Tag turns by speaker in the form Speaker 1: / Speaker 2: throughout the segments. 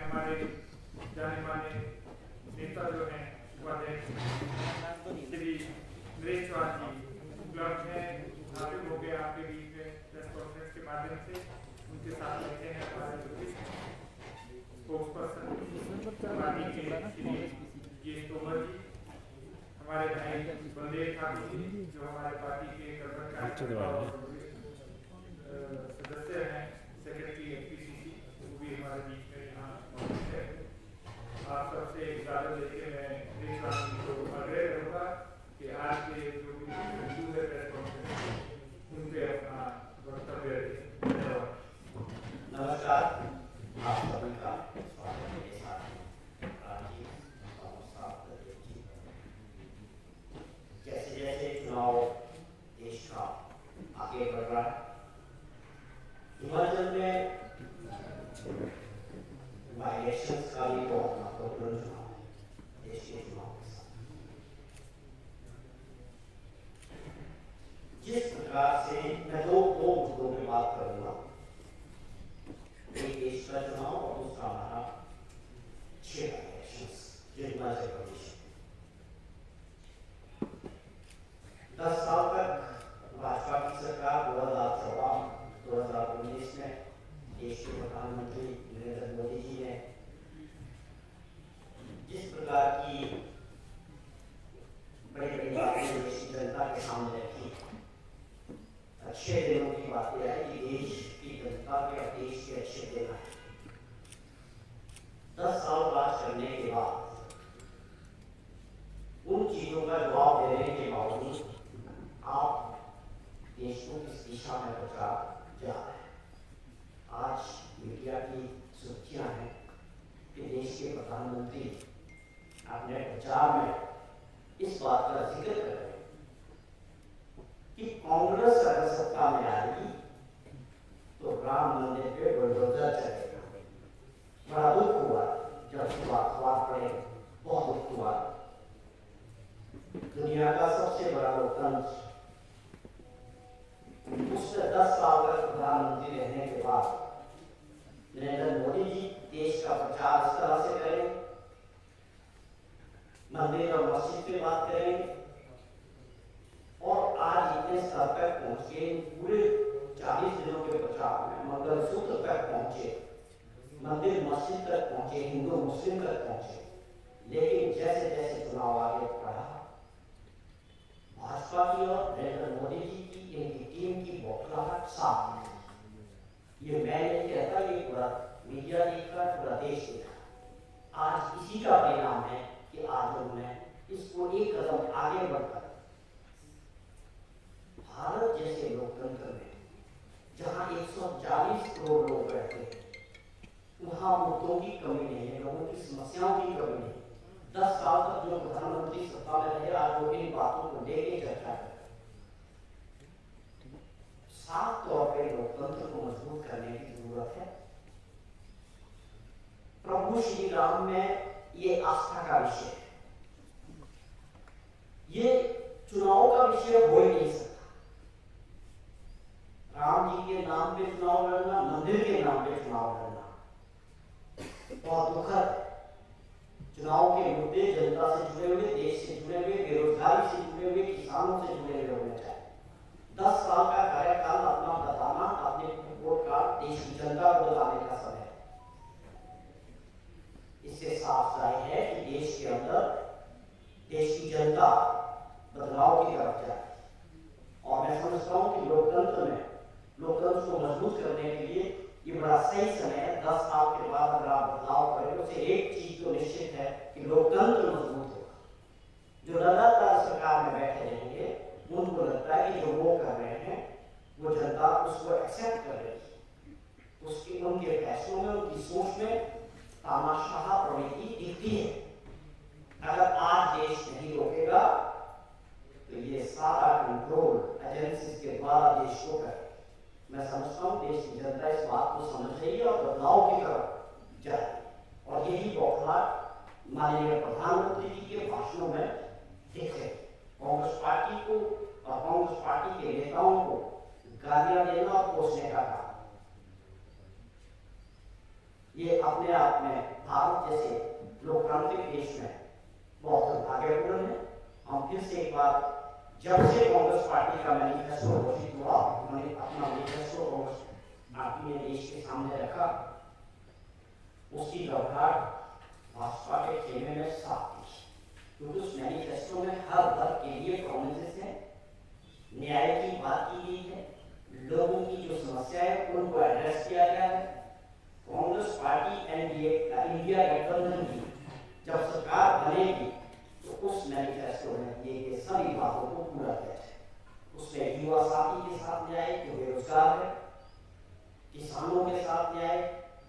Speaker 1: हमारे जाने माने नेता जो हैं उपाध्यक्ष श्री नरेश चौहान जी उपलब्ध हैं, हाजिर हो गए आपके बीच में प्रेस कॉन्फ्रेंस के माध्यम से। उनके साथ रहते हैं हमारे स्पोक्स पर्सन पार्टी के श्री जी तोमर जी, हमारे भाई बलदेव ठाकुर जी जो हमारे पार्टी के सदस्य हैं, सेक्रेटरी एफपीसीसी, वो भी हमारे बीच में यहाँ मौजूद है। आप सबसे इजाजत लेके मैं देश वासी को आग्रह करूँगा कि आज के जो भी बिंदु है प्रेस कॉन्फ्रेंस उन पे अपना वक्तव्य रखें। धन्यवाद।
Speaker 2: नमस्कार, आप सभी का स्वागत है मेरे साथ राजीव जी। जैसे जैसे चुनाव देश का आगे बढ़ रहा है, हिमाचल में इलेक्शंस का भी बहुत महत्वपूर्ण चुनाव है देश के चुनाव के साथ। जिस प्रकार से मैं दो मुद्दों में बात करूंगा, एक देश का चुनाव और दूसरा हमारा क्षेत्र इलेक्शंस जो हिमाचल प्रदेश। 10 साल तक भाजपा की सरकार 2014-2019 में देश के प्रधानमंत्री नरेंद्र मोदी जी ने जिस प्रकार की बड़ी बड़ी बातें देश की जनता के सामने रखी, अच्छे दिनों की बातें आई कि देश की जनता के देश के अच्छे दिन आए। 10 साल राज करने के बाद उन चीजों का जवाब देने के बावजूद आप देश को किस दिशा में पहुंचा जा रहे हैं। आज मीडिया की सुर्खियां हैं कि देश के प्रधानमंत्री अपने प्रचार में इस बात का जिक्र कर रहे हैं कि कांग्रेस अगर सत्ता में आएगी तो राम मंदिर पे बुलडोजर चलेगा। बड़ा दुख हुआ जब अखबार पढ़े, बहुत दुख हुआ। दुनिया का सबसे बड़ा लोकतंत्र उससे 10 साल तक प्रधानमंत्री रहने के बाद नरेंद्र मोदी जी देश का प्रचार इस तरह से करें, मंदिर और मस्जिद पे बात करें, और आज इतने स्तर तक पहुंचे, पूरे 40 दिनों के प्रचार में मंगलसूत्र तक पहुंचे, मंदिर मस्जिद तक पहुंचे, हिंदू मुस्लिम तक पहुंचे। लेकिन जैसे जैसे चुनाव आगे बढ़ा, भाजपा की और नरेंद्र मोदी जी की इनकी टीम की बौखलाहट साफ हुई। ये मैं नहीं कहता, ये पूरा मीडिया देख रहा, पूरा देश देख रहा। आज इसी का परिणाम है कि आज उन्होंने इसको एक कदम आगे बढ़कर भारत जैसे लोकतंत्र में जहां 140 करोड़ लोग रहते हैं, वहां मुद्दों की कमी नहीं है, लोगों की समस्याओं की कमी नहीं। 10 साल तक जो प्रधानमंत्री सत्ता में रहे, आज वो इन बातों को लेके चर्चा करें। साफ तौर पर लोकतंत्र को मजबूत करने की जरूरत है। प्रभु श्री राम में ये आस्था का विषय है, ये चुनाव का विषय हो ही नहीं सकता। राम जी के नाम पे चुनाव लड़ना, मंदिर के नाम पे चुनाव लड़ना बहुत दुखद है। चुनाव के मुद्दे जनता से जुड़े हुए, देश से जुड़े हुए, बेरोजगारी से जुड़े हुए, किसानों से जुड़े हुए होने चाहिए। 10 साल का कार्यकाल अपना बताना, अपने वोट का देश की जनता को बताने का समय है। इससे साफ जाहिर है कि देश के अंदर देश की जनता बदलाव की तरफ जाए। और मैं समझता हूं कि लोकतंत्र को मजबूत करने के लिए ये बड़ा सही समय है। 10 साल के बाद अगर आप बदलाव करें, उससे एक चीज तो निश्चित है कि लोकतंत्र मजबूत होगा। जो लगातार सरकार में बैठे रहेंगे, उनको लगता है कि जो वो कर रहे हैं वो जनता उसको एक्सेप्ट कर रही है, उसके उनके फैसलों में, उनकी सोच में तानाशाह प्रवृत्ति दिखती है। अगर आज देश नहीं रोकेगा तो ये सारा कंट्रोल एजेंसी के द्वारा देश को करे। मैं समझता हूँ देश की जनता इस बात को समझ रही है और बदलाव की तरफ जाए, और यही बौखलाहट माननीय प्रधानमंत्री जी के भाषणों में दिख रही। कांग्रेस पार्टी को और कांग्रेस पार्टी के नेताओं को गालियां देना और कोसने का काम। ये अपने आप में भारत जैसे लोकतांत्रिक देश में बहुत दुर्भाग्यपूर्ण है। हम फिर से एक बार, जब से कांग्रेस पार्टी का मैनिफेस्टो घोषित हुआ, उन्होंने अपना मैनिफेस्टो कांग्रेस पार्टी ने देश के सामने रखा, उसकी घबराहट भाजपा के खेमे में साफ थी, क्योंकि उस मैनिफेस्टो में हर वर्ग के लिए प्रोमिसेस है, न्याय की बात की गई है, लोगों की जो समस्या है उनको एड्रेस किया गया है। कांग्रेस पार्टी एनडीए इंडिया गठबंधन की जब सरकार बनेगी तो उस मैनिफेस्टो में ये सभी बातों को पूरा किया जाए। उसमें युवा साथी के साथ न्याय जो बेरोजगार है, किसानों के साथ न्याय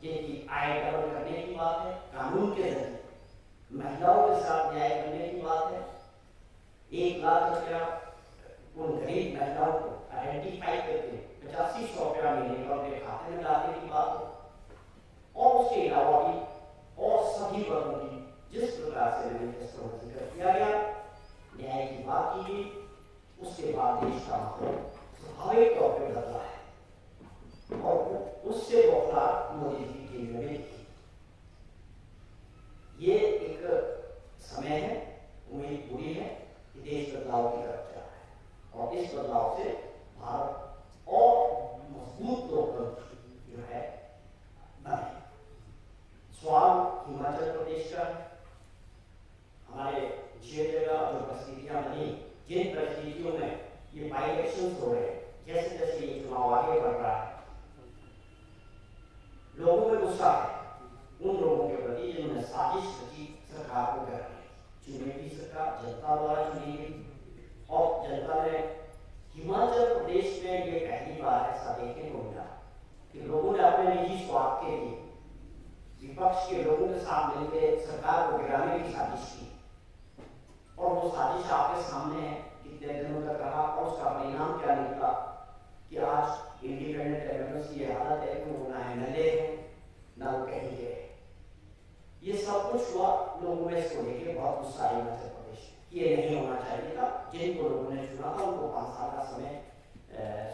Speaker 2: जिनकी आय डबल करने की बात है, कानून के जरिए महिलाओं के साथ न्याय करने की बात है, 1 लाख रुपया उन गरीब महिलाओं को आइडेंटिफाई करके 8500 रुपया महीने का उनके खाते में डालने की बात है, और उसके अलावा भी और सभी वर्गों की जिस प्रकार से मैनिफेस्टो में जिक्र किया गया, न्याय की बात की गई, उसके बाद देश का माहौल स्वाभाविक तौर पर बदला है और उससे बौखलाहट मोदी जी की में भी। ये एक समय है, उम्मीद पूरी है कि देश बदलाव की तरफ जा रहा है और इस बदलाव से भारत और मजबूत लोकतंत्र जो है बने। सवाल हिमाचल प्रदेश का, हमारे 6 जगह जो परिस्थितियां बनी, जिन परिस्थितियों में ये बाई इलेक्शन हो रहे हैं, जैसे जैसे ये चुनाव आगे बढ़ रहा है, लोगों में गुस्सा है उन लोगों के प्रति जिन्होंने साजिश रची सरकार को गिराने की। चुनी हुई सरकार जनता द्वारा चुनी गई और जनता ने हिमाचल प्रदेश में ये पहली बार ऐसा देखने को मिला कि लोगों ने अपने निजी स्वार्थ के लिए विपक्ष के लोगों के साथ मिलकर सरकार को गिराने की साजिश की, और वो साजिश आपके सामने है, कितने दिनों तक रहा और उसका परिणाम क्या निकला कि आज इंडिपेंडेंट ट्रिब्यूनल्स की हालत है कि वो ना एमएलए है ना वो कहीं के है। ये सब कुछ हुआ, लोगों में इसको लेके बहुत गुस्सा आई हिमाचल प्रदेश, ये नहीं होना चाहिए था। जिनको लोगों ने चुना था उनको 5 साल का समय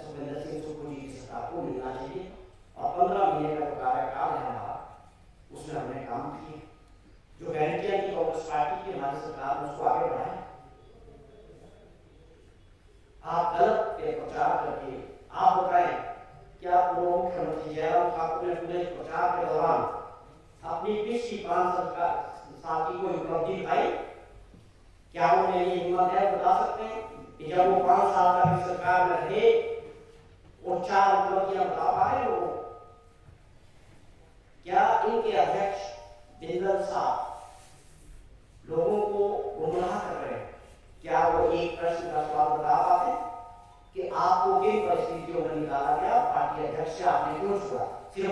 Speaker 2: सुखविंदर सिंह सुक्खू जी की सरकार को मिलना चाहिए, और 15 महीने का जो कार्यकाल है हमारा, उसमें हमने काम किए, जो गारंटियां की कांग्रेस पार्टी की हमारी सरकार ने उसको आगे बढ़ाया। आप गलत के प्रचार करके आप बताएं क्या पूर्व मुख्यमंत्री जयराम ठाकुर ने पूरे प्रचार के दौरान अपनी पिछली 5 साल की कोई उपलब्धि दिखाई? क्या उन्हें ये हिम्मत है बता सकते हैं कि जब वो 5 साल तक सरकार में रहे और 4 उपलब्धियां बता पा रहे लोगों? क्या इनके अध्यक्ष बिंदल साहब लोगों को गुमराह कर रहे हैं? क्या वो एक प्रश्न का जवाब बता पाते कि आपको किन परिस्थितियों में निकाला गया, पार्टी अध्यक्ष से आपने क्यों छोड़ा? सिर्फ